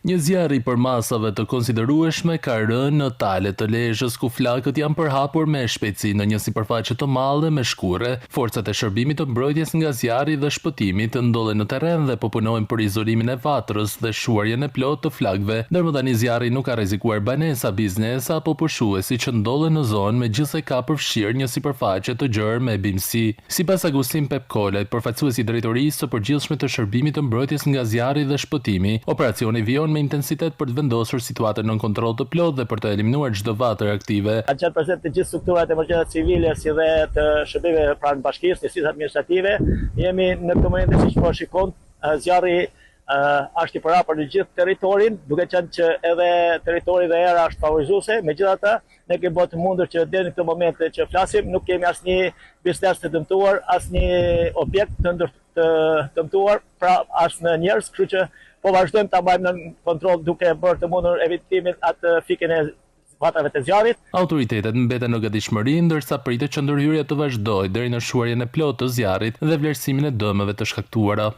Një zjarr I përmasave të konsiderueshme ka rënë në Tale të Lezhës, ku flakët janë përhapur me shpejtësi në një sipërfaqe të madhe me shkure. Forcat e shërbimit të mbrojtjes nga zjarri dhe shpëtimit ndodhen në terren dhe po punojnë për izolimin e vatrës dhe shuarjen e plotë të flakëve. Ndërsa tani zjarri nuk ka rrezikuar banesa, biznesa apo pushuesi që ndodhen në zonë, megjithëse ka përfshirë një sipërfaqe të gjerë me bimësi. Sipas Agustin Pepkolait, përfaqësuesi I drejtorisë së përgjithshme të shërbimit të mbrojtjes nga zjarri dhe shpëtimi, operacioni vijon me intensitet për të vendosur situatën nën kontroll të plotë dhe për të eliminuar çdo vatër aktive. Kanë qenë prezente të gjithë strukturat e emergjencës civile si dhe të shërbimeve pranë bashkisë, njësisë administrative. Jemi në këtë moment siç po shikon, zjarri është I përhapur në gjithë territorin, duke qenë që edhe territori dhe era është favorizuese. Megjithatë, ne kemi bërë të mundur që deri në këtë moment që flasim, nuk kemi asnjë biznes të dëmtuar, asnjë objekt të dëmtuar, pra as në njerëz, kështu që po vazhdojmë ta mbajmë në kontroll duke bërë të mundur evitimin atë fikën e vatrave të zjarrit. Autoritetet mbeten në gatishmëri, ndërsa pritet që ndërhyrja të vazhdojë deri në shuarjen e plotë të zjarrit dhe vlerësimin e dëmeve të shkaktuara.